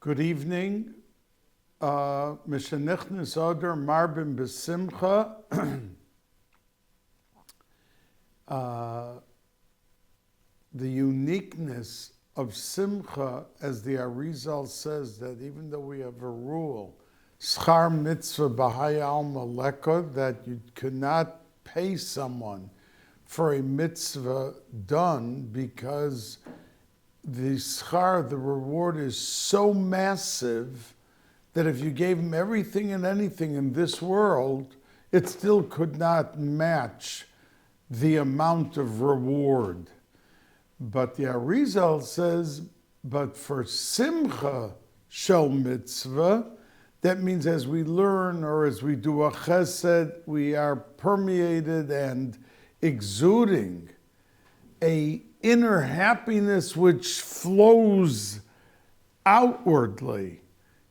Good evening. Mishenichnis Oder Marbim Besimcha. The uniqueness of Simcha, as the Arizal says, that even though we have a rule, Schar Mitzvah B'Hayal Maleka, that you cannot pay someone for a mitzvah done because the schar, the reward, is so massive that if you gave him everything and anything in this world, it still could not match the amount of reward. But the Arizal says, but for simcha shel mitzvah, that means as we learn or as we do a chesed, we are permeated and exuding a inner happiness which flows outwardly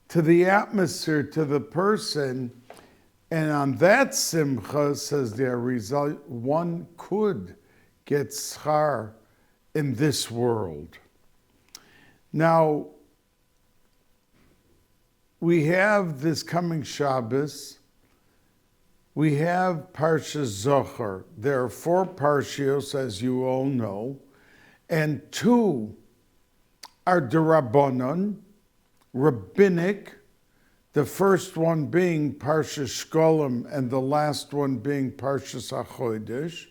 to the atmosphere, to the person. And on that simcha, says the Arizal, one could get schar in this world. Now, we have this coming Shabbos, we have Parshas Zohar. There are 4 parshios, as you all know, and 2 are D'Rabbanan, rabbinic, the first one being Parshas Shkolim and the last one being Parshas HaChodesh,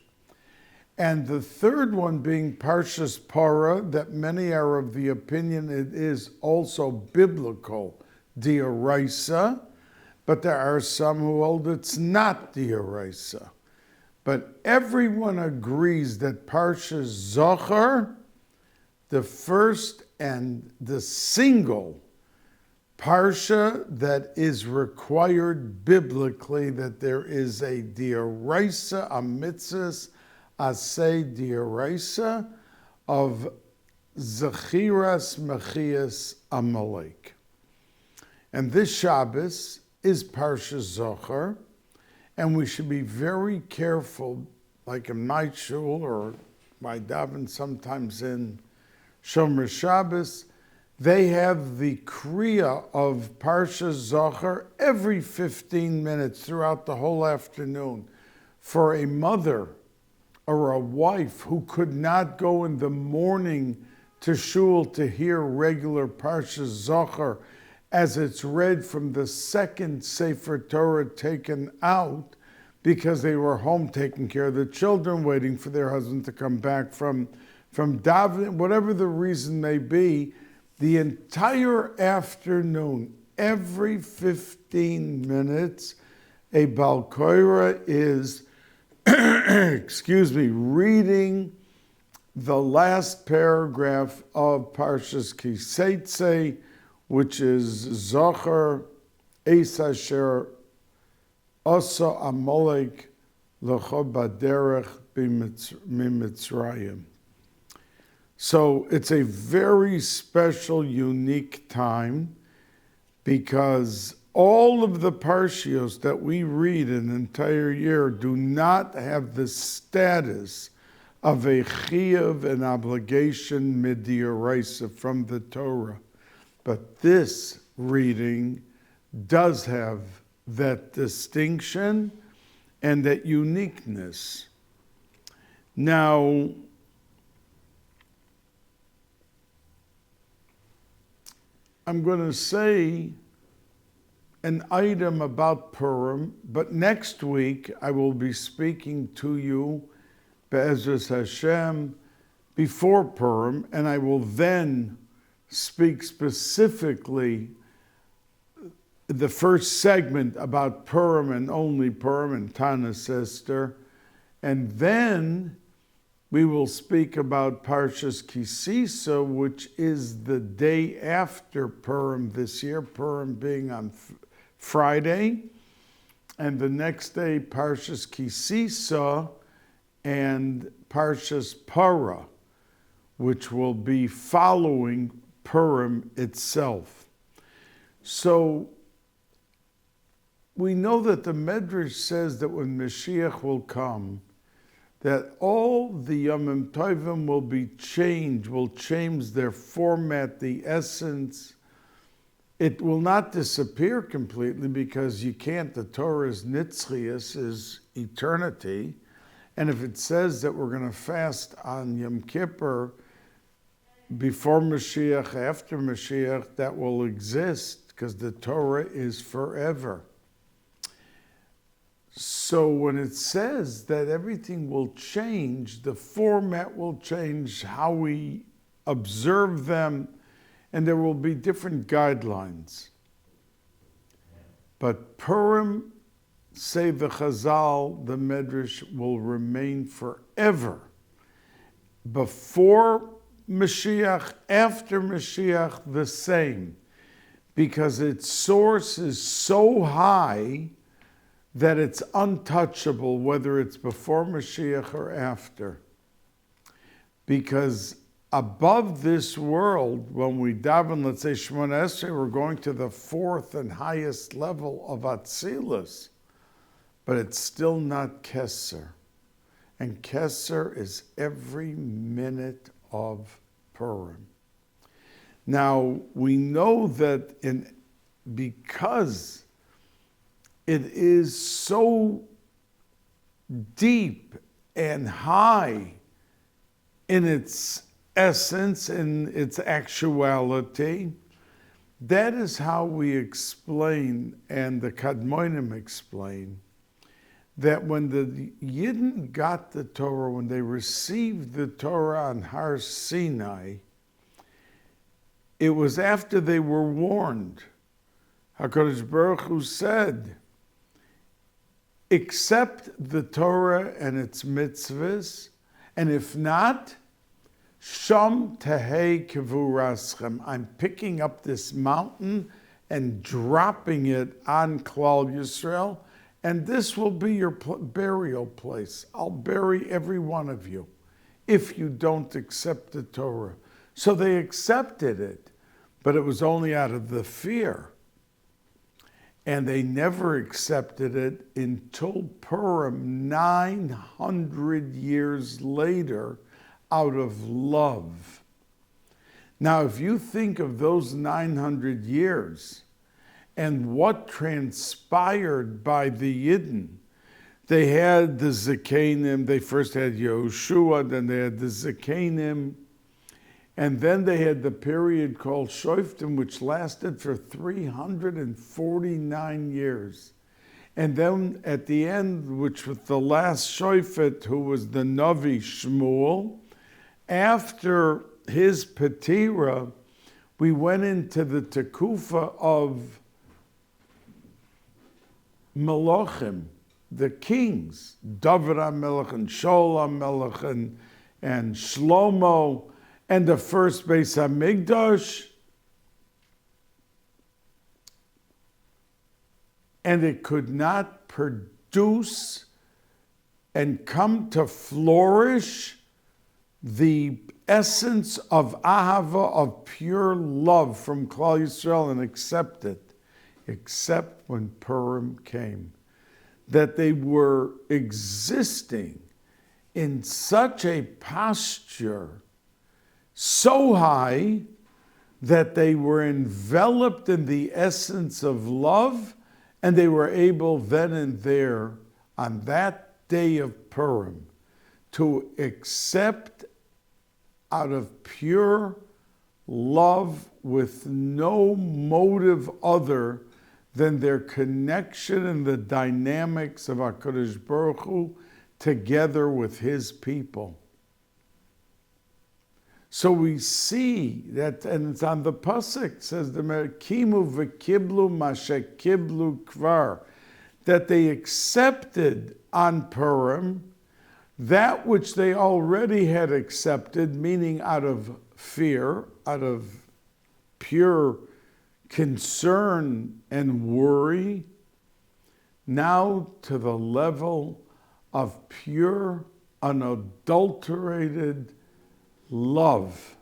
and the third one being Parshas Parah, that many are of the opinion it is also biblical, d'oraisa, but there are some who hold it's not d'oraisa. But everyone agrees that Parshas Zohar, the first and the single parsha that is required biblically, that there is a d'oraisa, a mitzvah, aseh d'oraisa of Zechiras Mechias Amalek. And this Shabbos is Parshas Zohar, and we should be very careful, like in my shul or my daven sometimes in Shomer Shabbos, they have the kriya of Parshas Zohar every 15 minutes throughout the whole afternoon. For a mother or a wife who could not go in the morning to shul to hear regular Parshas Zohar as it's read from the second Sefer Torah taken out because they were home taking care of the children, waiting for their husband to come back from davening, whatever the reason may be, the entire afternoon, every 15 minutes, a Balkoira is, reading the last paragraph of Parshas Kiseitze, which is Zohar Eis Asher Asa Amalek L'cho Baderech Mimitzrayim. So it's a very special, unique time because all of the parshios that we read an entire year do not have the status of a chiyuv, an obligation mid'oraisa from the Torah. But this reading does have that distinction and that uniqueness. Now, I'm going to say an item about Purim, but next week I will be speaking to you, Be'ezras Hashem, before Purim, and I will then speak specifically the first segment about Purim and only Purim and Tanis Esther, and then we will speak about Parshas Kisisa, which is the day after Purim this year, Purim being on Friday, and the next day Parshas Kisisa and Parshas Parah, which will be following Purim itself. So we know that the Medrash says that when Mashiach will come, that all the Yomim Tovim will change their format, the essence, it will not disappear completely because you can't. The Torah's nitzchias is eternity. And if it says that we're going to fast on Yom Kippur before Mashiach, after Mashiach, that will exist because the Torah is forever. So when it says that everything will change, the format will change, how we observe them, and there will be different guidelines. But Purim, say the Chazal, the Medrash, will remain forever. Before Mashiach, after Mashiach, the same. Because its source is so high that it's untouchable, whether it's before Mashiach or after. Because above this world, when we daven, let's say Shemona Esrei, we're going to the fourth and highest level of Atzilus, but it's still not Keser. And Keser is every minute of Purim. Now, we know that because it is so deep and high in its essence, in its actuality, that is how we explain, and the Kadmonim explain, that when the Yidden got the Torah, when they received the Torah on Har Sinai, it was after they were warned. HaKadosh Baruch Hu said, accept the Torah and its mitzvahs, and if not, Sham tehei kivuraschem. I'm picking up this mountain and dropping it on Klal Yisrael, and this will be your burial place. I'll bury every one of you if you don't accept the Torah. So they accepted it, but it was only out of the fear. And they never accepted it until Purim, 900 years later, out of love. Now, if you think of those 900 years and what transpired by the Yidden, they had the Zekanim, they first had Yehoshua, then they had the Zekanim, and then they had the period called Shoftim, which lasted for 349 years. And then at the end, which was the last Shofet, who was the Navi Shmuel, after his Petira, we went into the Tekufa of Melachim, the kings, David HaMelech and Shaul HaMelech and Shlomo, and the first Bais HaMikdash, and it could not produce and come to flourish the essence of ahava, of pure love from Klal Yisrael, and accept it, except when Purim came. That they were existing in such a posture so high that they were enveloped in the essence of love, and they were able then and there, on that day of Purim, to accept out of pure love with no motive other than their connection and the dynamics of HaKadosh Baruch Hu together with His people. So we see that, and it's on the pasuk, says the Kimu v'kiblu mashe kiblu kvar, that they accepted on Purim that which they already had accepted, meaning out of fear, out of pure concern and worry, now to the level of pure, unadulterated love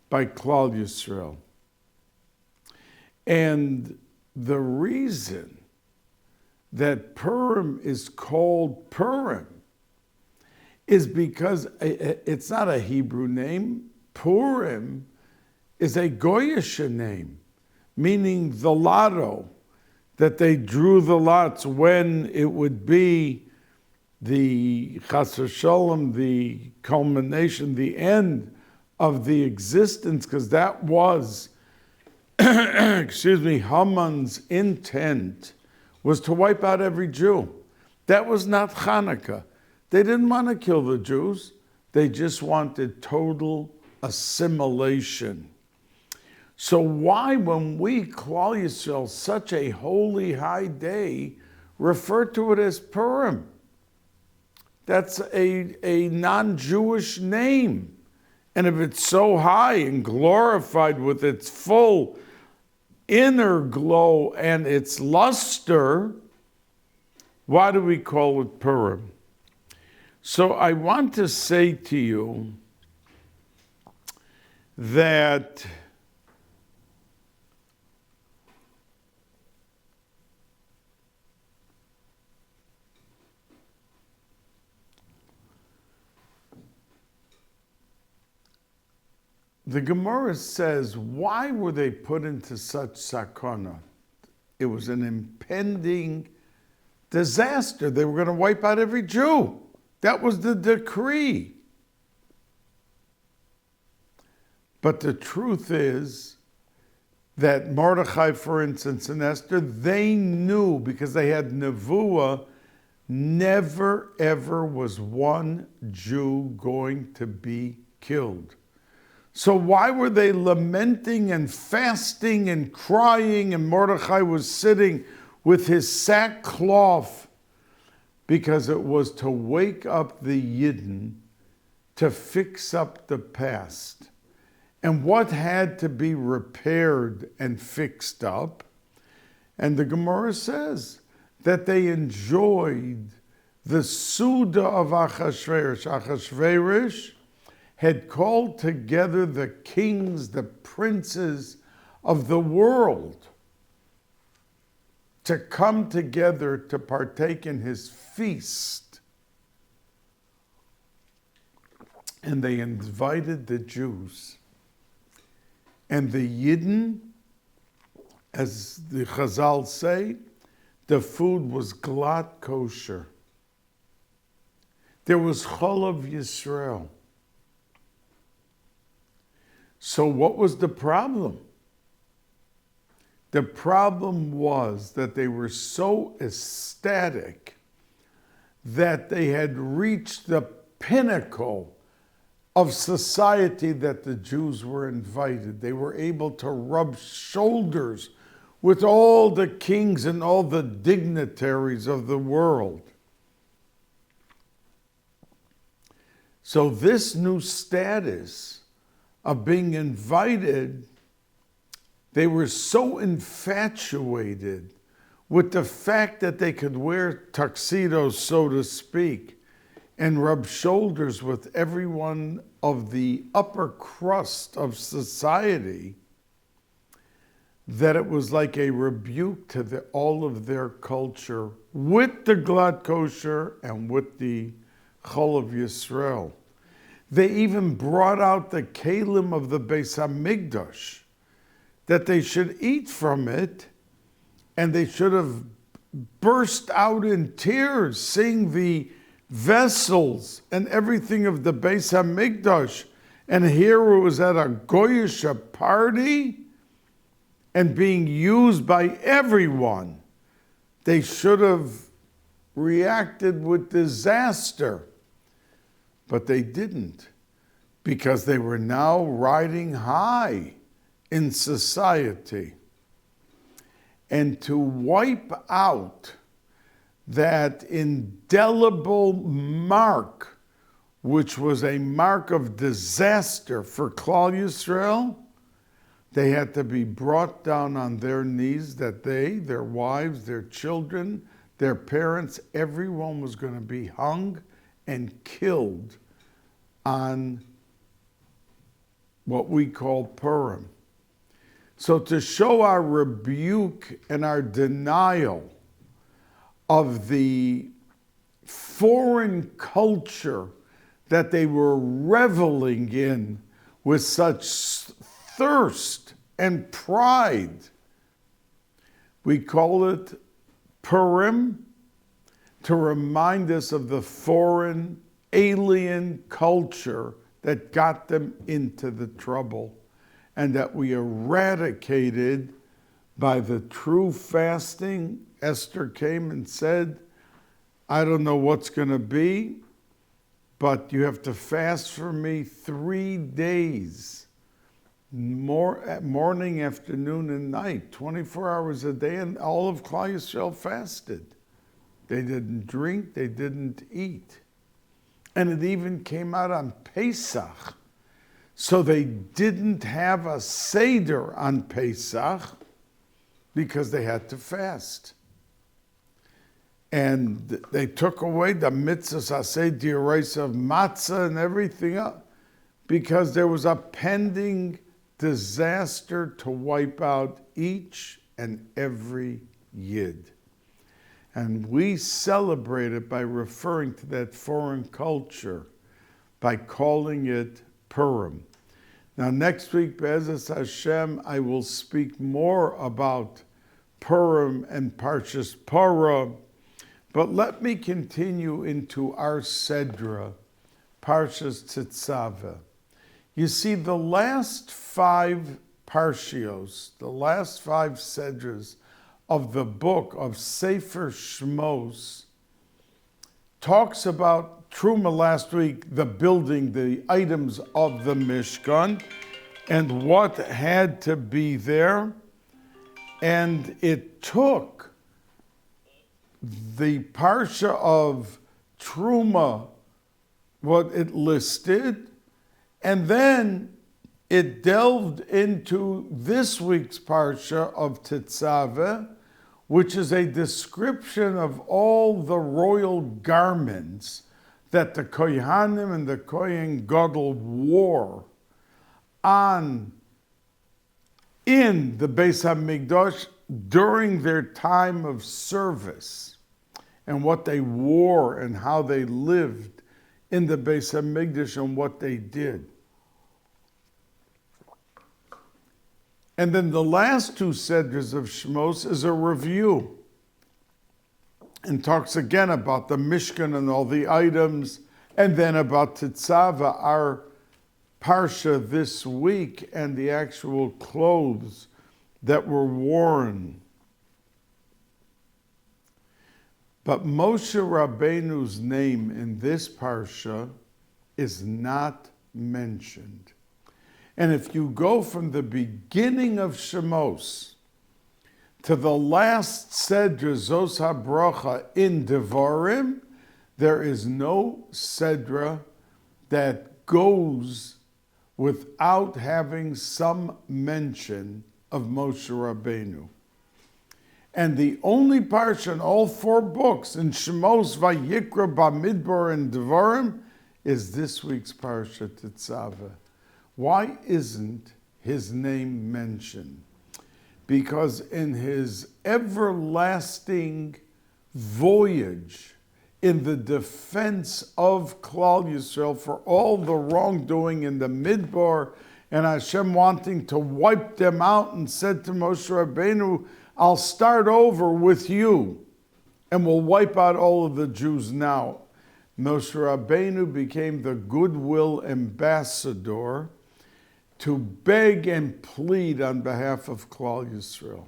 by Klal Yisrael. And the reason that Purim is called Purim is because it's not a Hebrew name. Purim is a Goyish name, meaning the lotto, that they drew the lots when it would be the Chas v'Sholom, the culmination, the end of the existence, because that was, Haman's intent was to wipe out every Jew. That was not Hanukkah. They didn't want to kill the Jews. They just wanted total assimilation. So why, when we, Klal Yisrael, such a holy high day, refer to it as Purim? That's a non-Jewish name. And if it's so high and glorified with its full inner glow and its luster, why do we call it Purim? So I want to say to you that the Gemara says, why were they put into such sakana? It was an impending disaster. They were going to wipe out every Jew. That was the decree. But the truth is that Mordechai, for instance, and Esther, they knew, because they had nevuah, never ever was one Jew going to be killed. So why were they lamenting and fasting and crying, and Mordechai was sitting with his sackcloth? Because it was to wake up the Yidden, to fix up the past. And what had to be repaired and fixed up? And the Gemara says that they enjoyed the Suda of Achashverosh. Achashverosh had called together the kings, the princes of the world to come together to partake in his feast. And they invited the Jews. And the Yidden, as the Chazal say, the food was glatt kosher. There was Cholav Yisrael. So what was the problem? The problem was that they were so ecstatic that they had reached the pinnacle of society, that the Jews were invited. They were able to rub shoulders with all the kings and all the dignitaries of the world. So this new status of being invited, they were so infatuated with the fact that they could wear tuxedos, so to speak, and rub shoulders with everyone of the upper crust of society, that it was like a rebuke to all of their culture, with the glatt kosher and with the Cholav Yisrael. They even brought out the kalim of the Bais Hamikdash, that they should eat from it, and they should have burst out in tears, seeing the vessels and everything of the Bais Hamikdash. And here it was at a Goyish party and being used by everyone. They should have reacted with disaster. But they didn't, because they were now riding high in society. And to wipe out that indelible mark, which was a mark of disaster for Klal Yisrael, they had to be brought down on their knees, that they, their wives, their children, their parents, everyone was going to be hung and killed on what we call Purim. So to show our rebuke and our denial of the foreign culture that they were reveling in with such thirst and pride. We call it Purim to remind us of the foreign, alien culture that got them into the trouble, and that we eradicated by the true fasting. Esther came and said, I don't know what's going to be, but you have to fast for me 3 days, morning, afternoon, and night, 24 hours a day, and all of Klal Yisrael fasted. They didn't drink, they didn't eat. And it even came out on Pesach. So they didn't have a Seder on Pesach because they had to fast. And they took away the mitzvahs, aseh d'oraisa of matzah and everything else, because there was a pending disaster to wipe out each and every Yid. And we celebrate it by referring to that foreign culture, by calling it Purim. Now next week, Be'ezus Hashem, I will speak more about Purim and Parshas Parah, but let me continue into our Sedra, Parshas Tetzaveh. You see, the last 5 Parshios, the last 5 Sedras of the book of Sefer Shmos talks about Truma last week, the building, the items of the Mishkan, and what had to be there. And it took the Parsha of Truma, what it listed, and then it delved into this week's Parsha of Tetzaveh, which is a description of all the royal garments that the Kohanim and the Kohen Gadol wore in the Bais HaMikdash during their time of service, and what they wore and how they lived in the Bais HaMikdash and what they did. And then the last 2 Sedras of Shmos is a review and talks again about the Mishkan and all the items, and then about Tetzaveh, our Parsha this week, and the actual clothes that were worn. But Moshe Rabbeinu's name in this Parsha is not mentioned. And if you go from the beginning of Shemos to the last Sedra, Zos HaBracha, in Devarim, there is no Sedra that goes without having some mention of Moshe Rabbeinu. And the only parsha in all 4 books, in Shemos, Vayikra, Bamidbar, and Devarim, is this week's parsha, Tetzaveh. Why isn't his name mentioned? Because in his everlasting voyage in the defense of Klal Yisrael for all the wrongdoing in the Midbar, and Hashem wanting to wipe them out, and said to Moshe Rabbeinu, I'll start over with you, and we'll wipe out all of the Jews now. Moshe Rabbeinu became the goodwill ambassador to beg and plead on behalf of Klal Yisrael.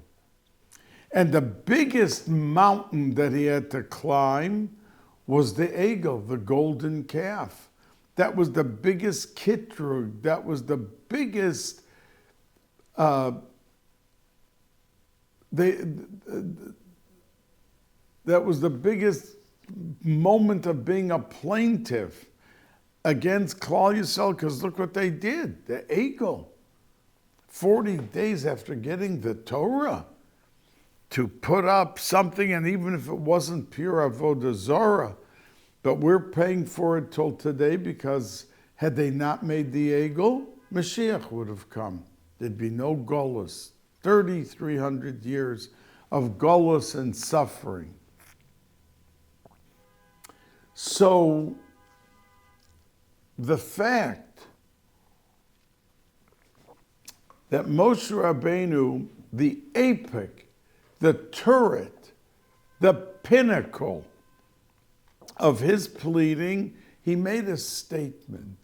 And the biggest mountain that he had to climb was the Egel, the golden calf. That was the biggest kitrug. That was the biggest that was the biggest moment of being a plaintiff against Klal Yisrael, because look what they did. The Egel, 40 days after getting the Torah, to put up something, and even if it wasn't pure Avodah Zarah, but we're paying for it till today, because had they not made the Egel, Mashiach would have come. There'd be no Golus. 3,300 years of Golus and suffering. So the fact that Moshe Rabbeinu, the apex, the turret, the pinnacle of his pleading, he made a statement.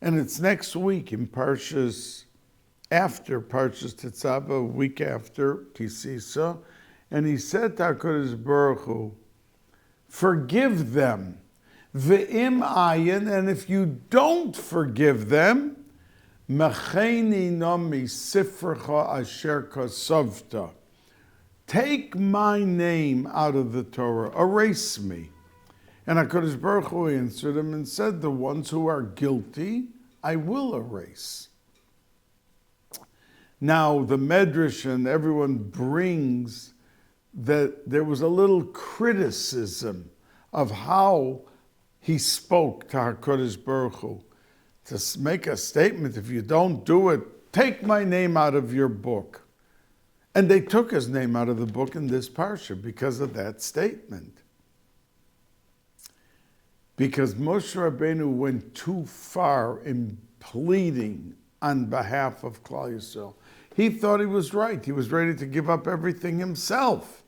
And it's next week in Parshas, after Parshas Tetzaveh, a week after Kisisa. And he said to HaKadosh Baruch Hu, forgive them, ve'im ayin, and if you don't forgive them, mecheni no misifrecha asher kasavta. Take my name out of the Torah, erase me. And HaKadosh Baruch Hu answered him and said, the ones who are guilty, I will erase. Now, the Medrash and everyone brings that there was a little criticism of how he spoke to HaKadosh Baruch Hu. To make a statement, if you don't do it, take my name out of your book. And they took his name out of the book in this parsha because of that statement. Because Moshe Rabbeinu went too far in pleading on behalf of Klal Yisrael. He thought he was right. He was ready to give up everything himself,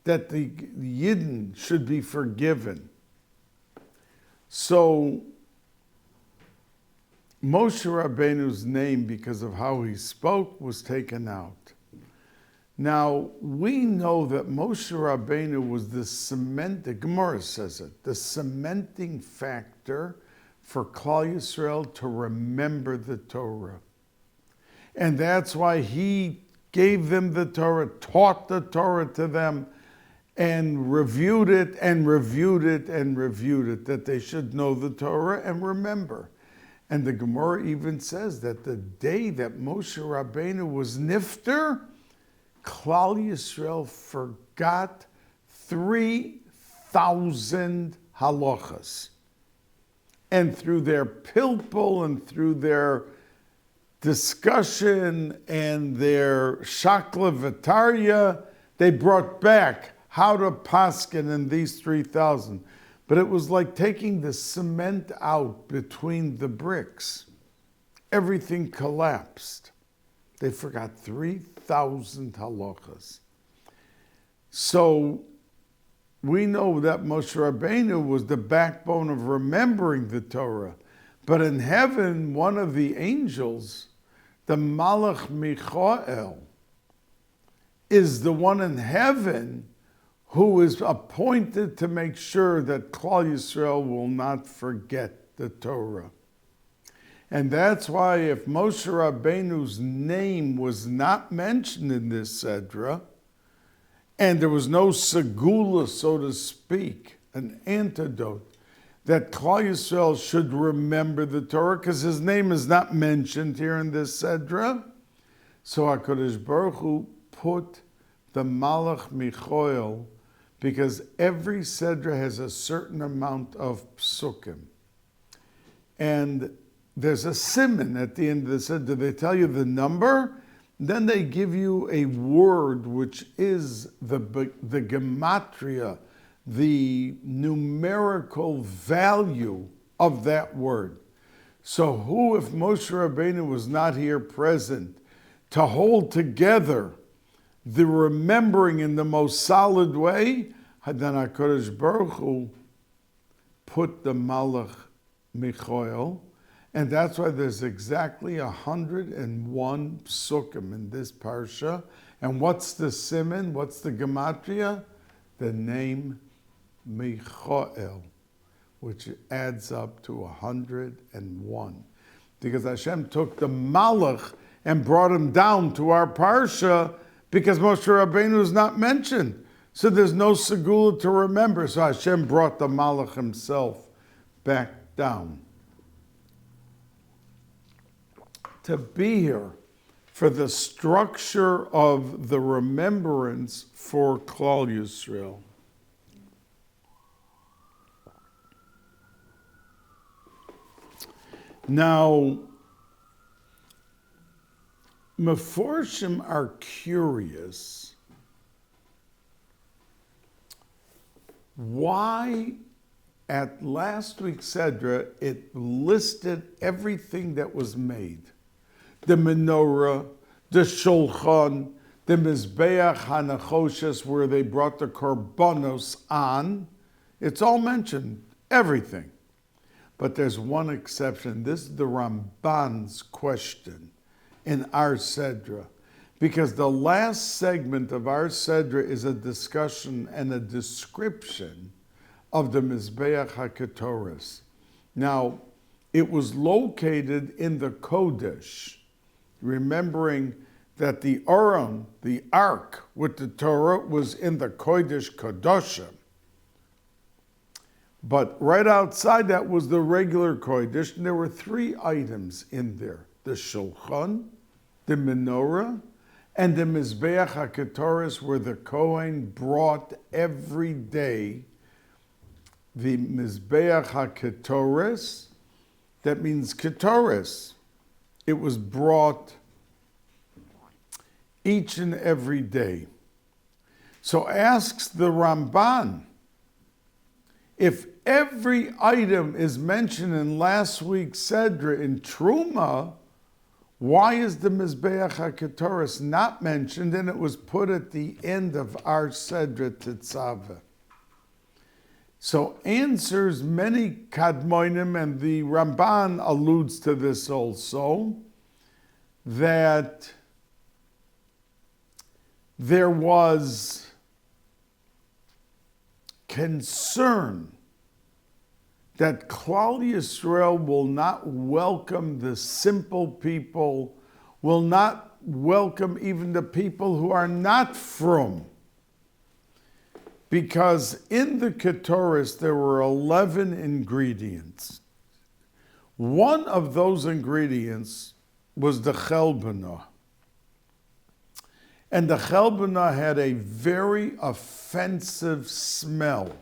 that the Yidden should be forgiven. So Moshe Rabbeinu's name, because of how he spoke, was taken out. Now, we know that Moshe Rabbeinu was the Gemara says it, the cementing factor for Klal Yisrael to remember the Torah. And that's why he gave them the Torah, taught the Torah to them, and reviewed it and reviewed it and reviewed it, that they should know the Torah and remember. And the Gemara even says that the day that Moshe Rabbeinu was nifter, Klal Yisrael forgot 3,000 halachas. And through their pilpul and through their discussion and their shakla v'tarya, they brought back how to paskin in these 3,000. But it was like taking the cement out between the bricks. Everything collapsed. They forgot 3,000 halachas. So we know that Moshe Rabbeinu was the backbone of remembering the Torah. But in heaven, one of the angels, the Malach Michael, is the one in heaven who is appointed to make sure that Klal Yisrael will not forget the Torah. And that's why if Moshe Rabbeinu's name was not mentioned in this Sedra, and there was no segula, so to speak, an antidote, that Klal Yisrael should remember the Torah, because his name is not mentioned here in this Sedra, so HaKadosh Baruch Hu put the Malach Michael, because every Sedra has a certain amount of psukim. And there's a siman at the end of the Sedra. They tell you the number, then they give you a word which is the gematria, the numerical value of that word. So who, if Moshe Rabbeinu was not here present to hold together the remembering in the most solid way, then HaKadosh Baruch Hu put the Malach Michael, and that's why there's exactly 101 psukim in this parsha. And what's the siman? What's the gematria? The name Michael, which adds up to 101. Because Hashem took the Malach and brought him down to our parsha, because Moshe Rabbeinu is not mentioned. So there's no segula to remember. So Hashem brought the Malach himself back down to be here for the structure of the remembrance for Klal Yisrael. Now, Meforshim are curious why at last week's Sedra it listed everything that was made. the menorah, the shulchan, the mizbeach hanachoshes, where they brought the korbanos on. It's all mentioned, everything. But there's one exception. This is the Ramban's question in our Sedra. Because the last segment of our Sedra is a discussion and a description of the Mizbeach HaKetoris. Now, it was located in the Kodesh, remembering that the Aron, the Ark with the Torah, was in the Kodesh Kodoshim. But right outside that was the regular Kodesh, and there were 3 items in there: the Shulchan, the Menorah, and the Mizbeach HaKetoris, where the Kohen brought every day the Mizbeach HaKetoris. That means Ketoris. It was brought each and every day. So asks the Ramban, if every item is mentioned in last week's Sedra in Truma, why is the Mizbeach HaKetoris not mentioned, and it was put at the end of our Sedra Tetzaveh? So answers many Kadmonim, and the Ramban alludes to this also, that there was concern that Klal Yisrael will not welcome the simple people, will not welcome even the people who are not frum. Because in the Ketoris there were 11 ingredients. One of those ingredients was the chelbana. And the chelbana had a very offensive smell.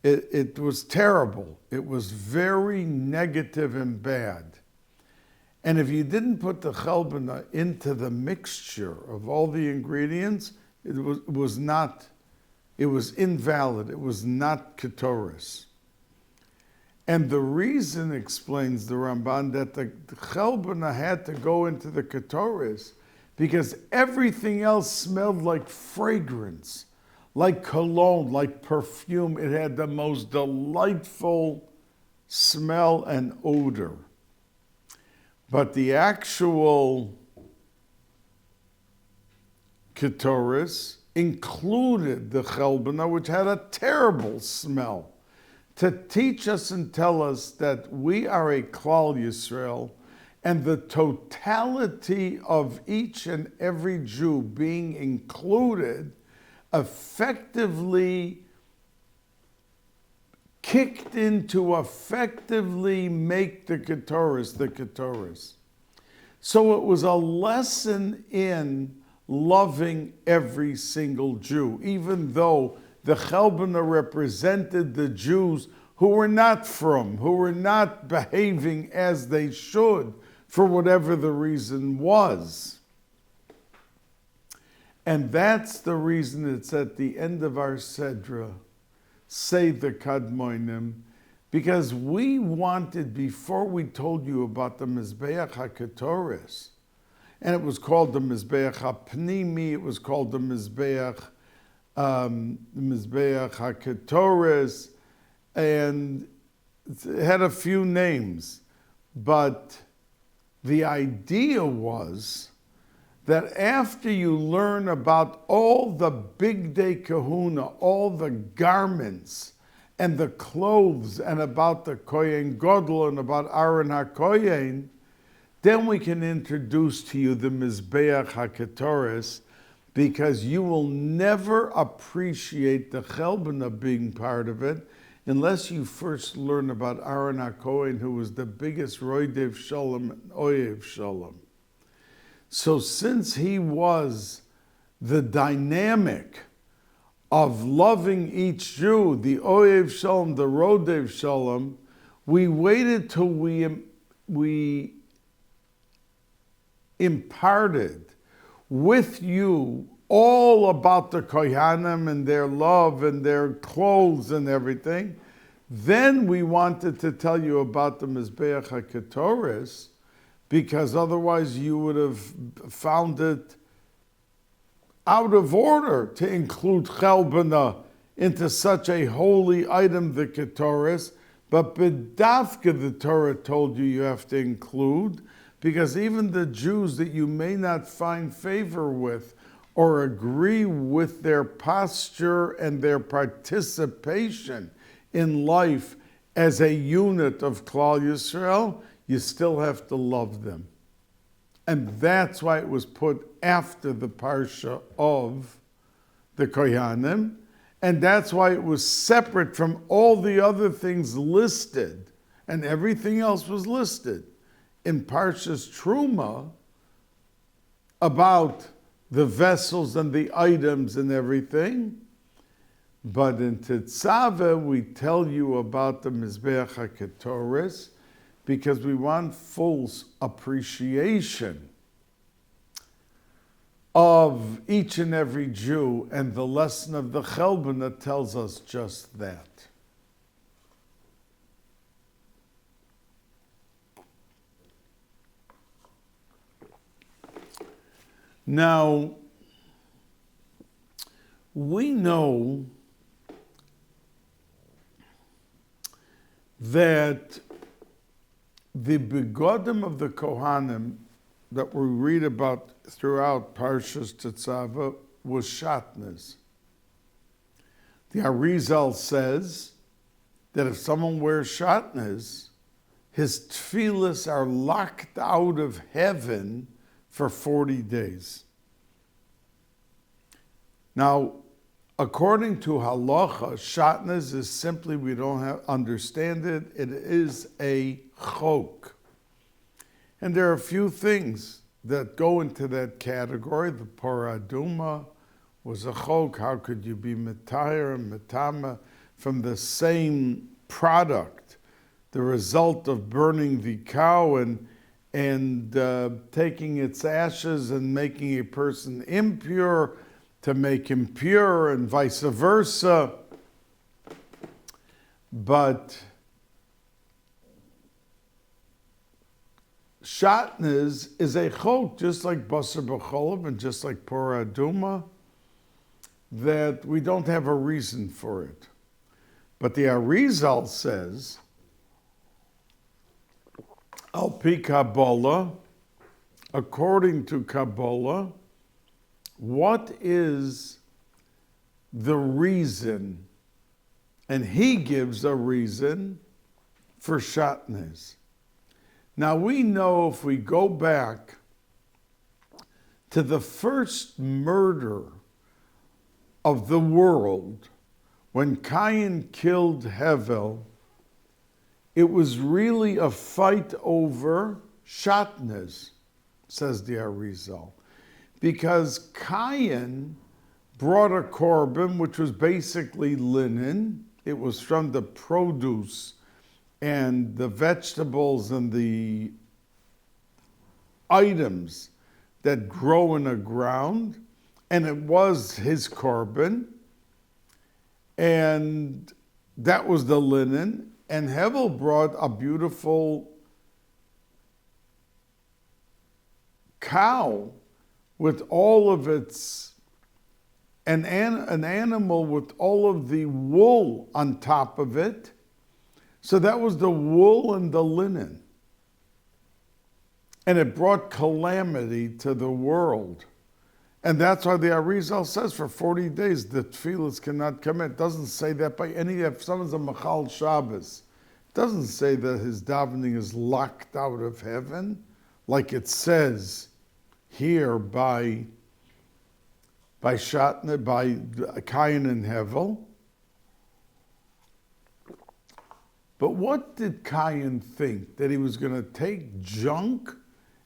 It was terrible. It was very negative and bad. And if you didn't put the chelbana into the mixture of all the ingredients, it was invalid. It was not ketoris. And the reason, explains the Ramban, that the chelbana had to go into the ketoris because everything else smelled like fragrance, like cologne, like perfume. It had the most delightful smell and odor. But the actual ketoris included the chelbana, which had a terrible smell, to teach us and tell us that we are a Klal Yisrael, and the totality of each and every Jew being included effectively kicked in to effectively make the ketoris. So it was a lesson in loving every single Jew, even though the chelbana represented the Jews who were not frum, who were not behaving as they should, for whatever the reason was. And that's the reason it's at the end of our Sedra, say the Kadmonim, because we wanted, before we told you about the Mizbeach HaKetoris, and it was called the Mizbeach HaPnimi, it was called the Mizbeach HaKetoris, and it had a few names, but the idea was that after you learn about all the big day kahuna, all the garments and the clothes, and about the Kohen Gadol and about Aaron HaKohen, then we can introduce to you the Mizbeach HaKetoris, because you will never appreciate the chelbana being part of it unless you first learn about Aaron HaKohen, who was the biggest Roidev Shalom and Oyev Shalom. So since he was the dynamic of loving each Jew, the Oyev Shalom, the Rodev Shalom, we waited till we imparted with you all about the Kohanim and their love and their clothes and everything. Then we wanted to tell you about the Mizbeach HaKetoris, because otherwise you would have found it out of order to include chelbana into such a holy item, the Ketores. But bedavka, the Torah told you have to include, because even the Jews that you may not find favor with or agree with their posture and their participation in life as a unit of Klal Yisrael, you still have to love them. And that's why it was put after the parsha of the Kohanim, and that's why it was separate from all the other things listed, and everything else was listed in Parshas Truma about the vessels and the items and everything. But in Tetzaveh, we tell you about the Mizbeach HaKetores because we want full appreciation of each and every Jew, and the lesson of the Chelbana tells us just that. Now, we know that the begodim of the Kohanim that we read about throughout Parshas Tetzaveh was shatnez. The Arizal says that if someone wears shatnez, his tefillas are locked out of heaven for 40 days. Now, according to halacha, shatnez is simply, we don't understand it, it is a chok. And there are a few things that go into that category. The Poraduma was a chok. How could you be metayr and metama from the same product? The result of burning the cow and taking its ashes and making a person impure to make him pure, and vice versa. But shatnez is a chok, just like basar b'cholav and just like poraduma, that we don't have a reason for it. But the Arizal says, Al pi Kabbalah, according to Kabbalah, what is the reason? And he gives a reason for shatnez. Now we know if we go back to the first murder of the world, when Cain killed Hevel, it was really a fight over shatnez, says the Arizal. Because Cain brought a korban, which was basically linen. It was from the produce and the vegetables and the items that grow in the ground. And it was his korban. And that was the linen. And Hevel brought a beautiful cow with all of its, an animal with all of the wool on top of it. So that was the wool and the linen. And it brought calamity to the world. And that's why the Arizal says for 40 days the tefillas cannot come in. It doesn't say that by any, if someone's a Machal Shabbos, it doesn't say that his davening is locked out of heaven, like it says here by Shatnez, by Cain and Hevel. But what did Cain think? That he was going to take junk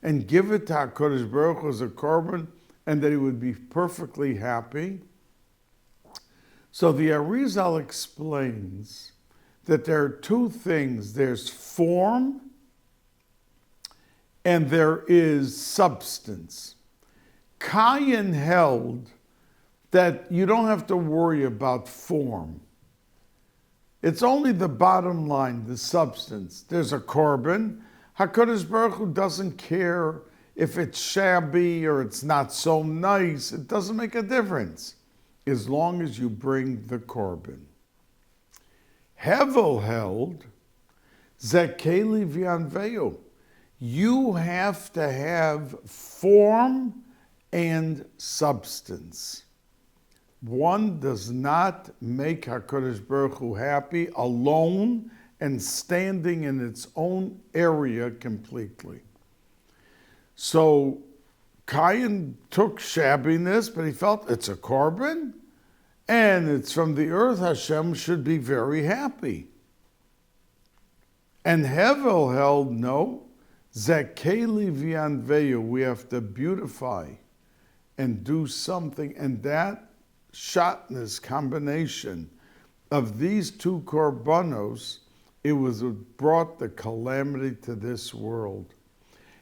and give it to HaKadosh Baruch Hu as a korban, and that he would be perfectly happy? So the Arizal explains that there are two things. There's form and there is substance. Cain held that you don't have to worry about form. It's only the bottom line, the substance. There's a korban. HaKadosh Baruch Hu doesn't care if it's shabby or it's not so nice. It doesn't make a difference as long as you bring the korban. Hevel held, Zekeli v'yanveu. You have to have form and substance. One does not make HaKadosh Baruch Hu happy alone and standing in its own area completely. So Cain took shabbiness, but he felt it's a korban, and it's from the earth. Hashem should be very happy. And Hevel held, no, Zekeli v'yanveu, we have to beautify and do something, and that shotness combination of these two korbanos, it was what brought the calamity to this world.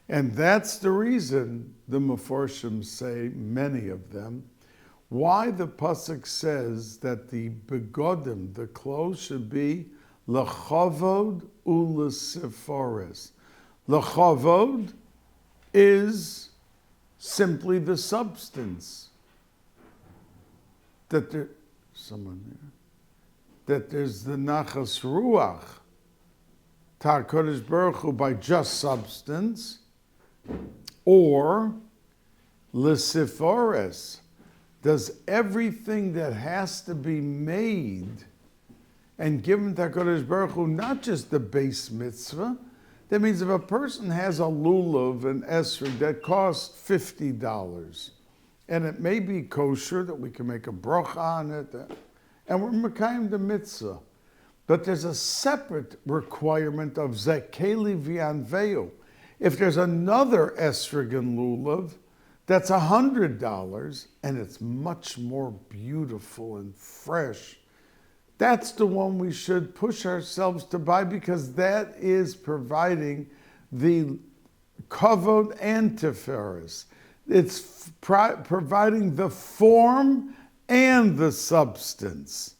And that's the reason the Meforshim say, many of them, why the pasuk says that the begodim, the clothes, should be lechavod u'lesifores. Lechavod is simply the substance. That there, someone there, that there's the nachas ruach, HaKadosh Baruch Hu by just substance, or lesifores, does everything that has to be made and given to HaKadosh Baruch Hu, not just the base mitzvah. That means if a person has a lulav, an esrog, that costs $50, and it may be kosher, that we can make a bracha on it, and we're mekayim the mitzvah. But there's a separate requirement of zekeli v'yanveu. If there's another esrog and lulav, that's $100, and it's much more beautiful and fresh. That's the one we should push ourselves to buy, because that is providing the kavod and tiferes. It's providing the form and the substance.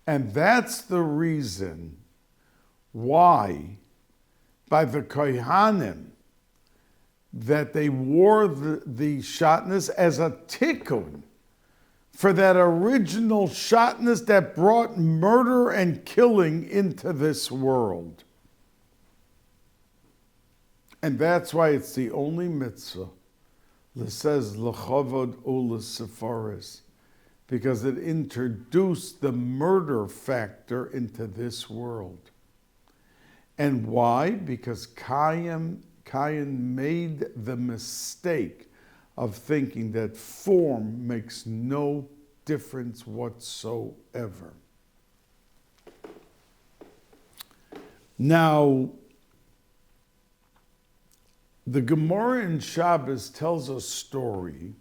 And that's the reason why by the kohanim that they wore the shotness as a tikkun for that original shotness that brought murder and killing into this world. And that's why it's the only mitzvah that says lechavod u'lesifores, because it introduced the murder factor into this world. And why? Because Cain made the mistake of thinking that form makes no difference whatsoever. Now, the Gemara in Shabbos tells a story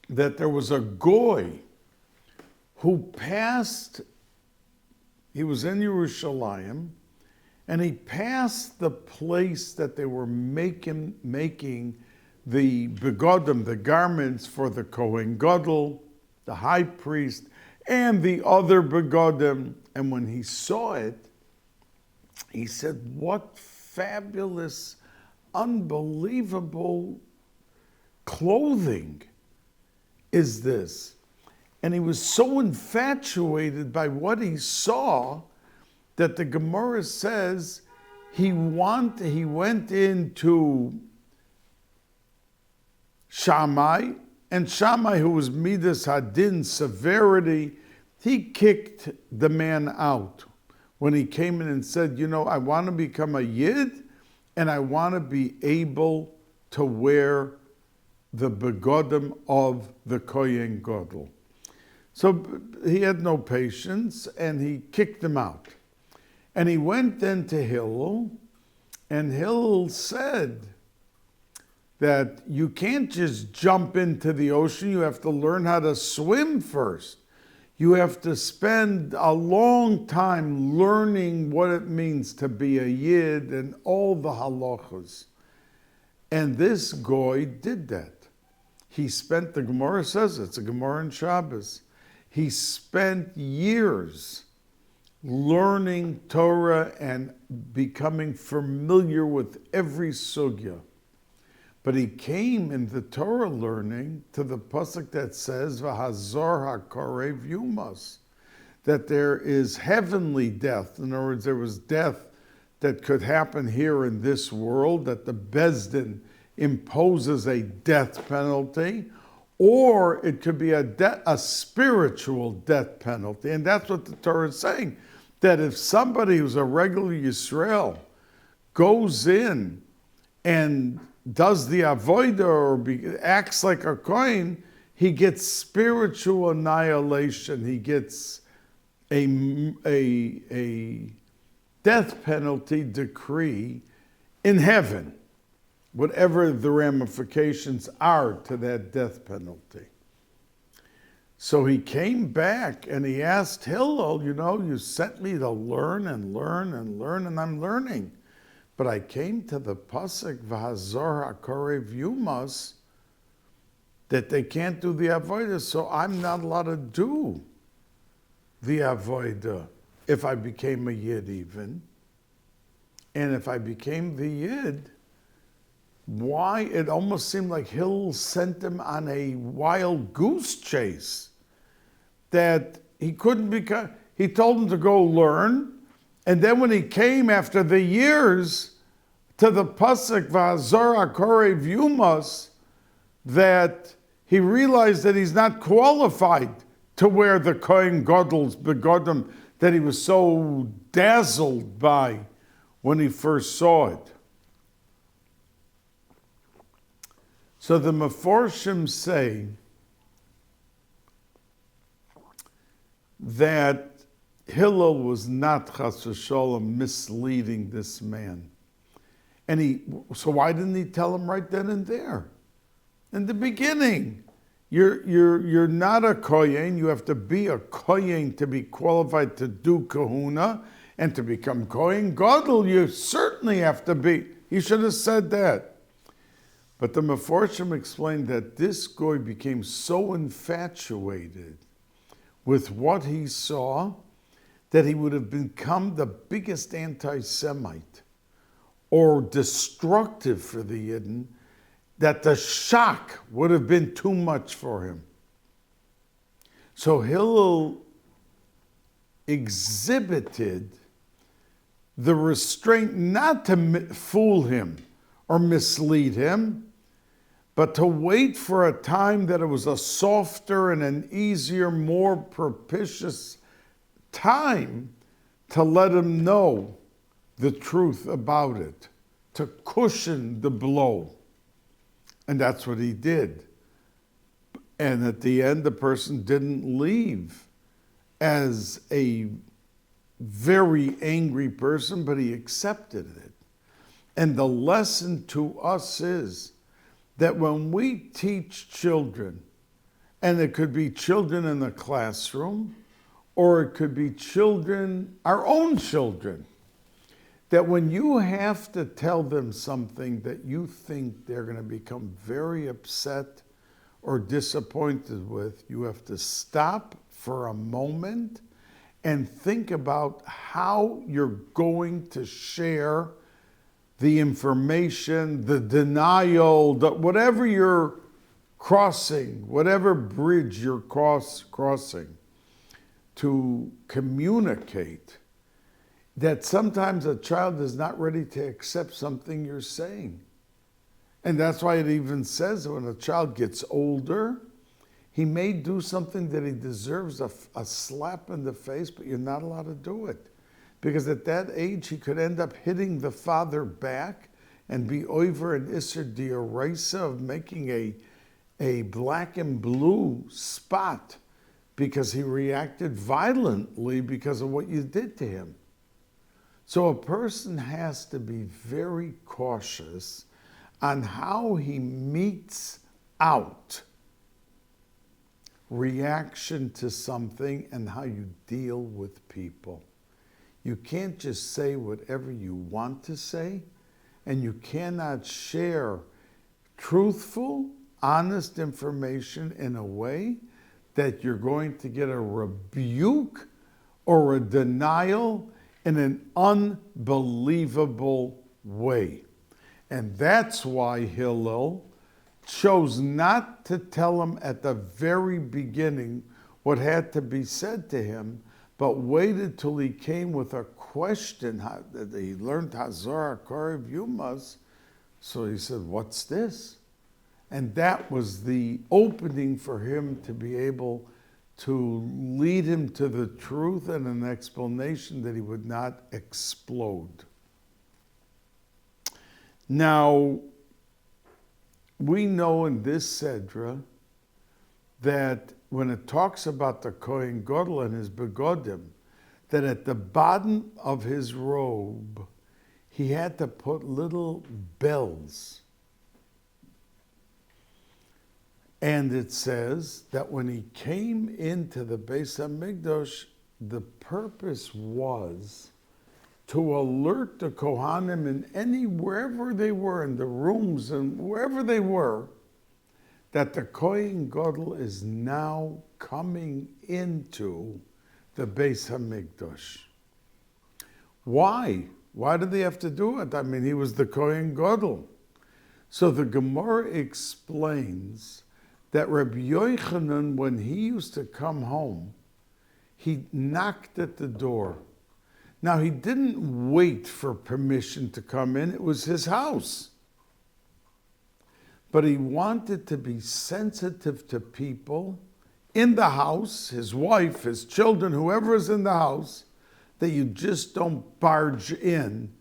that there was a goy who passed, he was in Yerushalayim, and he passed the place that they were making the begodim, the garments for the Kohen Gadol, the high priest, and the other begodim. And when he saw it, he said, what fabulous, unbelievable clothing is this? And he was so infatuated by what he saw that the Gemara says he went into Shammai, and Shammai, who was Midas Hadin, severity, he kicked the man out when he came in and said, I want to become a Yid, and I want to be able to wear the begodim of the Kohen Gadol. So he had no patience, and he kicked him out. And he went then to Hillel, and Hillel said that you can't just jump into the ocean, you have to learn how to swim first. You have to spend a long time learning what it means to be a Yid and all the halachas. And this goy did that. He spent, the Gemara says, it's a Gemara in Shabbos, he spent years learning Torah and becoming familiar with every sugya. But he came in the Torah learning to the pasuk that says, "V'hazor hakorev yumas," that there is heavenly death. In other words, there was death that could happen here in this world, that the Bezdin imposes a death penalty, or it could be a spiritual death penalty. And that's what the Torah is saying, that if somebody who's a regular Yisrael goes in and does the avodah or acts like a kohen, he gets spiritual annihilation. He gets a death penalty decree in heaven, whatever the ramifications are to that death penalty. So he came back and he asked Hillel, you sent me to learn and learn and learn, and I'm learning. But I came to the pasuk, V'hazor hakorev yumas, that they can't do the avodah, so I'm not allowed to do the avodah if I became a yid even. And if I became the yid, why? It almost seemed like Hillel sent him on a wild goose chase, that he couldn't become, he told him to go learn, and then when he came after the years to the pasuk, V'hazor hakorev yumas, that he realized that he's not qualified to wear the Kohen Gadol's begodim that he was so dazzled by when he first saw it. So the Meforshim say that Hillel was not chas v'sholem misleading this man. So why didn't he tell him right then and there? In the beginning, you're not a kohen. You have to be a kohen to be qualified to do kahuna, and to become kohen gadol, you certainly have to be. He should have said that. But the Meforshim explained that this guy became so infatuated with what he saw that he would have become the biggest anti-Semite or destructive for the Yidden, that the shock would have been too much for him. So Hillel exhibited the restraint not to fool him or mislead him, but to wait for a time that it was a softer and an easier, more propitious time to let him know the truth about it, to cushion the blow. And that's what he did. And at the end, the person didn't leave as a very angry person, but he accepted it. And the lesson to us is that when we teach children, and it could be children in the classroom, or it could be children, our own children, that when you have to tell them something that you think they're going to become very upset or disappointed with, you have to stop for a moment and think about how you're going to share the information, the denial, whatever you're crossing, whatever bridge you're crossing, to communicate that sometimes a child is not ready to accept something you're saying. And that's why it even says that when a child gets older, he may do something that he deserves a slap in the face, but you're not allowed to do it. Because at that age, he could end up hitting the father back and be over an Isser D'Oraisa of making a black and blue spot because he reacted violently because of what you did to him. So a person has to be very cautious on how he meets out reaction to something and how you deal with people. You can't just say whatever you want to say, and you cannot share truthful, honest information in a way that you're going to get a rebuke or a denial in an unbelievable way. And that's why Hillel chose not to tell him at the very beginning what had to be said to him, but waited till he came with a question. He learned Hazor HaKorev Yumas, so he said, what's this? And that was the opening for him to be able to lead him to the truth and an explanation that he would not explode. Now, we know in this Sedra that when it talks about the Kohen Gadol and his begodim, that at the bottom of his robe, he had to put little bells. And it says that when he came into the Bais HaMikdash, the purpose was to alert the Kohanim in wherever they were, in the rooms and wherever they were, that the Kohen Gadol is now coming into the Bais HaMikdash. Why? Why did they have to do it? I mean, he was the Kohen Gadol. So the Gemara explains that Rabbi Yochanan, when he used to come home, he knocked at the door. Now, he didn't wait for permission to come in. It was his house. But he wanted to be sensitive to people in the house, his wife, his children, whoever is in the house, that you just don't barge in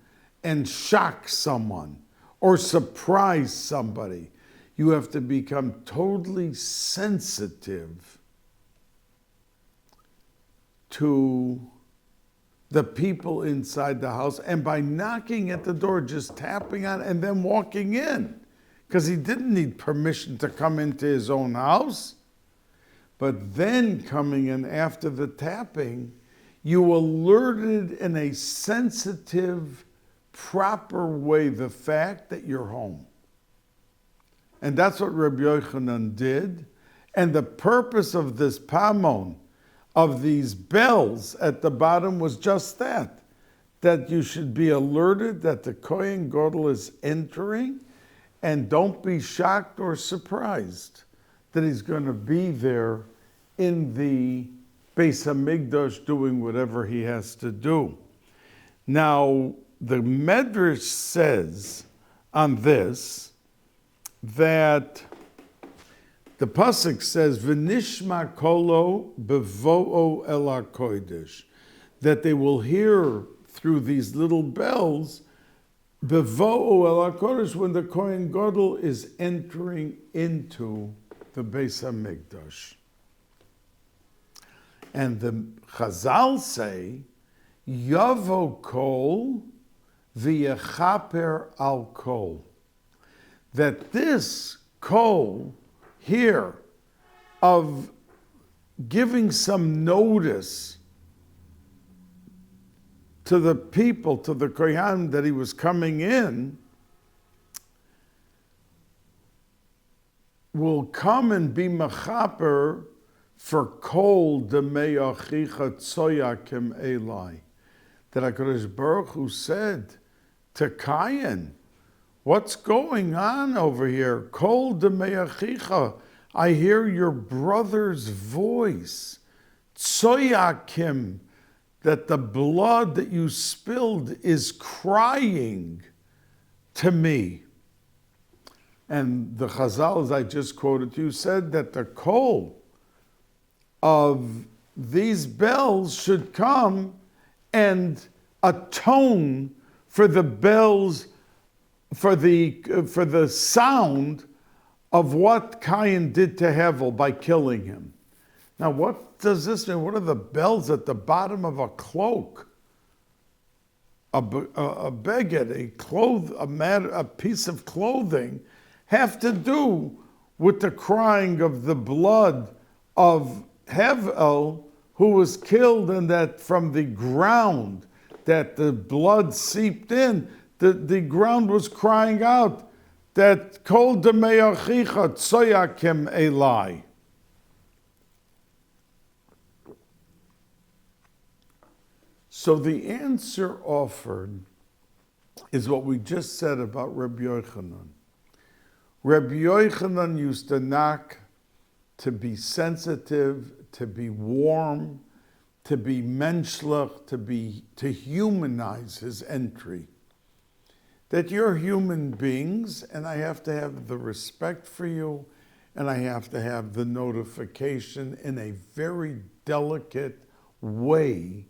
and shock someone or surprise somebody. You have to become totally sensitive to the people inside the house, and by knocking at the door, just tapping on and then walking in, because he didn't need permission to come into his own house. But then coming in after the tapping, you alerted in a sensitive, proper way the fact that you're home. And that's what Rabbi Yochanan did. And the purpose of this pamon, of these bells at the bottom, was just that you should be alerted that the Kohen Gadol is entering, and don't be shocked or surprised that he's going to be there in the Bais HaMikdash doing whatever he has to do. Now, the Medrash says on this that the pasuk says, "V'nishma kolo bevo'o el hakodesh," that they will hear through these little bells, bevo'o el hakodesh, when the Kohen Gadol is entering into the Bais HaMikdash. And the Chazal say, "Yavo kol v'yechaper al kol," that this kol here of giving some notice to the people, to the Kohen, that he was coming in, will come and be mechaper for kol demei achicha tzoyakim elai. That HaKadosh Baruch Hu said to Cain, what's going on over here? Kol demei achicha, I hear your brother's voice. Tzoyakim, that the blood that you spilled is crying to me. And the Chazal, as I just quoted to you, said that the kol of these bells should come and atone for the bells, for the sound of what Cain did to Hevel by killing him. Now, what does this mean? What are the bells at the bottom of a cloak, a beged, a piece of clothing, have to do with the crying of the blood of Hevel, who was killed, and that from the ground that the blood seeped in, the ground was crying out that kol demei achicha tzoyakim elai. So the answer offered is what we just said about Rabbi Yochanan. Rabbi Yochanan used to knock to be sensitive, to be warm, to be menschlich, to humanize his entry. That you're human beings, and I have to have the respect for you, and I have to have the notification in a very delicate way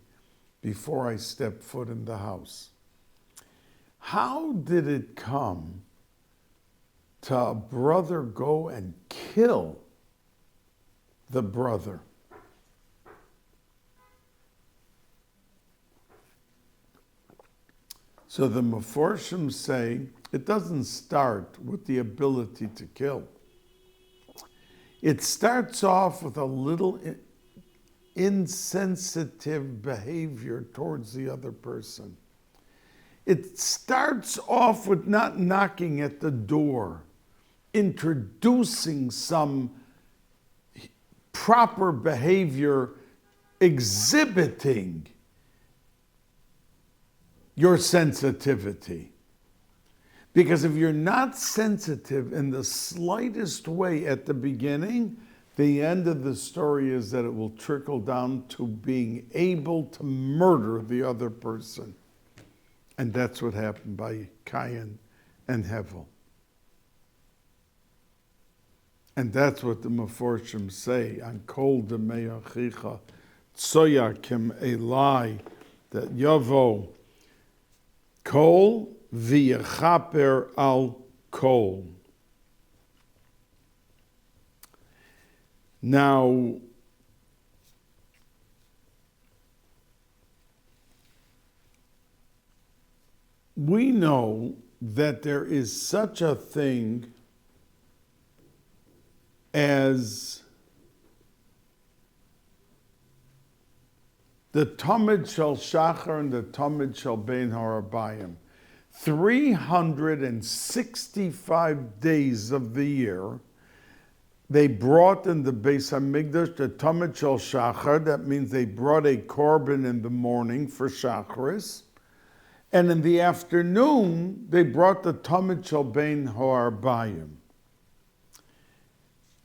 before I step foot in the house. How did it come to a brother go and kill the brother? So the Meforshim say it doesn't start with the ability to kill. It starts off with a little insensitive behavior towards the other person. It starts off with not knocking at the door, introducing some proper behavior, exhibiting your sensitivity. Because if you're not sensitive in the slightest way at the beginning, the end of the story is that it will trickle down to being able to murder the other person. And that's what happened by Cain and Hevel. And that's what the Meforshim say, on Kol Demei Achicha Tzoyakim Elai, that Yavo Kol v'yechaper al kol. Now, we know that there is such a thing as the Tamid Shel Shachar and the Tamid Shel Bein HaRabayim. 365 days of the year, they brought in the Bais Hamikdash the Tamid Shel Shachar. That means they brought a korban in the morning for Shacharis. And in the afternoon, they brought the Tamid Shel Bein HaRabayim.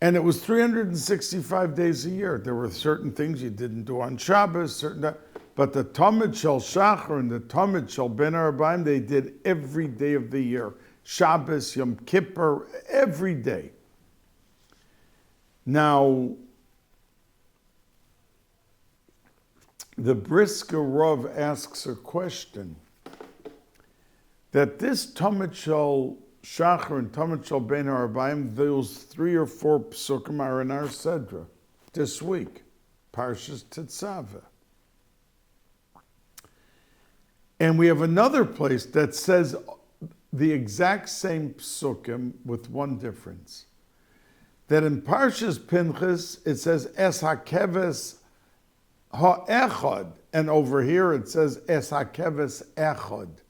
And it was 365 days a year. There were certain things you didn't do on Shabbos, but the Tamid Shel Shachar and the Tamid Shel Bein HaRabayim, they did every day of the year. Shabbos, Yom Kippur, every day. Now, the Brisker Rav asks a question, that this Tamid Shel Shachar and Tamid Shel Bein HaRabayim, those 3 or 4 psukim are in our Sedra this week, Parshas Tetzaveh. And we have another place that says the exact same psukim with one difference. That in Parshas Pinchas, it says Es HaKeves HaEchad, and over here it says Es HaKeves Echad.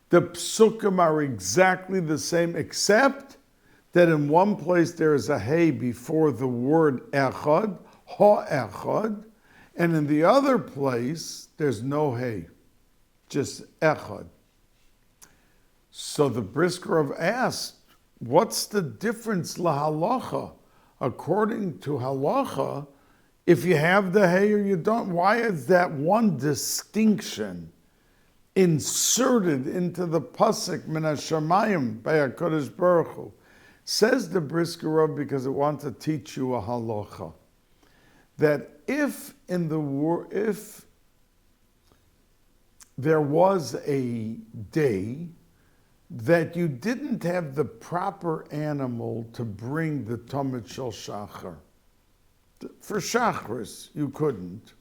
The psukim are exactly the same, except that in one place there is a hey before the word echad, ha-echad, and in the other place there's no hey, just echad. So the Brisker Rav asked, what's the difference lahalacha? According to halacha, if you have the hey or you don't, why is that one distinction inserted into the pasuk min hashamayim by HaKadosh Baruch Hu? Says the Brisker Rav, because it wants to teach you a halacha, that if there was a day that you didn't have the proper animal to bring the Tamid Shel Shachar, for Shacharis you couldn't,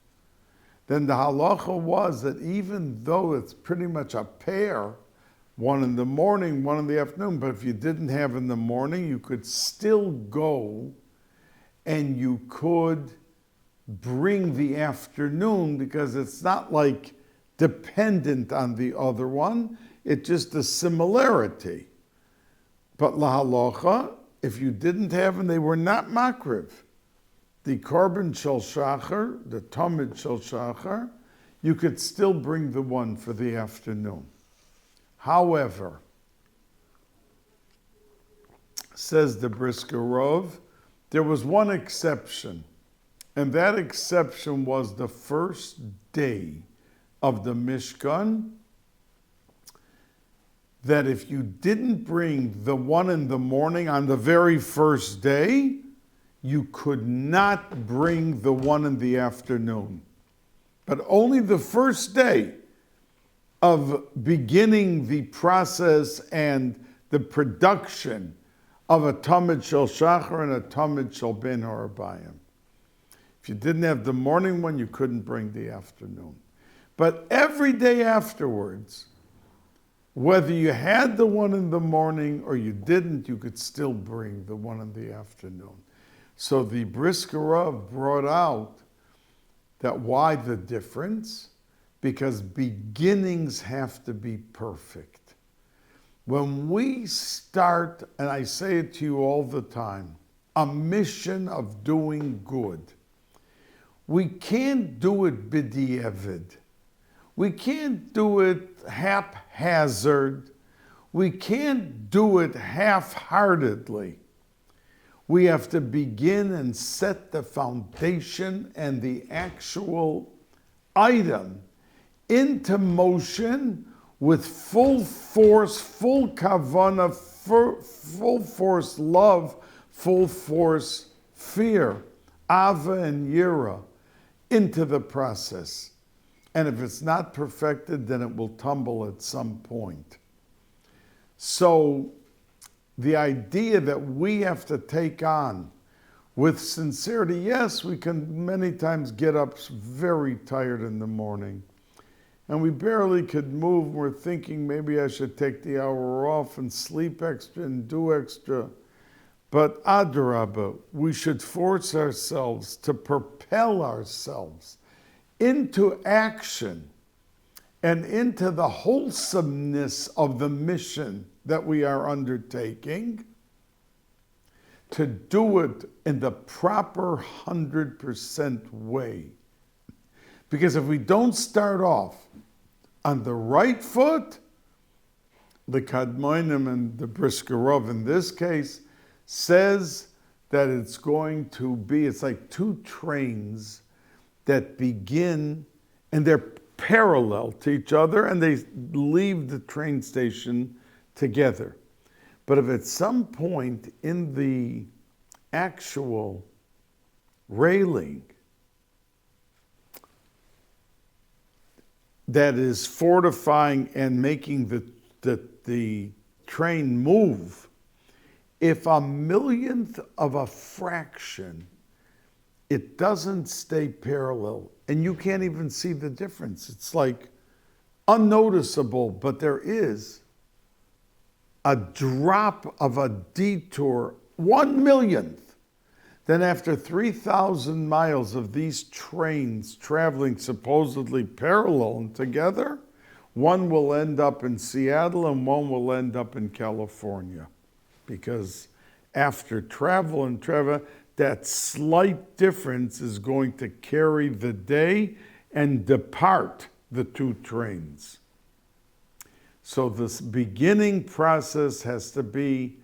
then the halacha was that even though it's pretty much a pair, one in the morning, one in the afternoon, but if you didn't have in the morning, you could still go and you could bring the afternoon, because it's not like dependent on the other one, it's just a similarity. But la halacha, if you didn't have and they were not makriv, the korban shel shachar, the tamid shel shachar, you could still bring the one for the afternoon. However, says the Brisker Rov, there was one exception, and that exception was the first day of the Mishkan, that if you didn't bring the one in the morning on the very first day, you could not bring the one in the afternoon. But only the first day of beginning the process and the production of a Tamid Shel Shachar and a Tamid Shel Ben Harabayim. If you didn't have the morning one, you couldn't bring the afternoon. But every day afterwards, whether you had the one in the morning or you didn't, you could still bring the one in the afternoon. So the Brisker Rov brought out that why the difference? Because beginnings have to be perfect. When we start, and I say it to you all the time, a mission of doing good, we can't do it b'di'evid. We can't do it haphazard. We can't do it half-heartedly. We have to begin and set the foundation and the actual item into motion with full force, full kavanah, full force love, full force fear, ava and yira, into the process. And if it's not perfected, then it will tumble at some point. So the idea that we have to take on with sincerity, yes, we can many times get up very tired in the morning, and we barely could move. We're thinking maybe I should take the hour off and sleep extra and do extra. But adrabah, we should force ourselves to propel ourselves into action and into the wholesomeness of the mission that we are undertaking, to do it in the proper 100% way. Because if we don't start off on the right foot, the Kadmonim and the Brisker Rov in this case says that it's going to be, it's like two trains that begin, and they're parallel to each other, and they leave the train station together. But if at some point in the actual railing that is fortifying and making the train move, if a millionth of a fraction it doesn't stay parallel, and you can't even see the difference. It's like unnoticeable, but there is a drop of a detour, 1/1,000,000th. Then after 3,000 miles of these trains traveling supposedly parallel and together, one will end up in Seattle and one will end up in California. Because after travel, that slight difference is going to carry the day and depart the two trains. So this beginning process has to be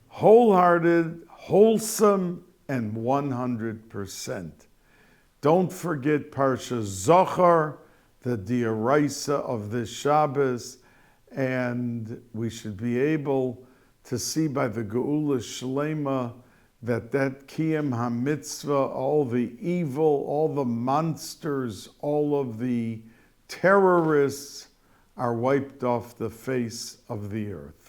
wholehearted, wholesome, and 100%. Don't forget Parsha Zohar, the Dioraisa of this Shabbos, and we should be able to see by the Geula Shlema that Kiyam HaMitzvah, all the evil, all the monsters, all of the terrorists are wiped off the face of the earth.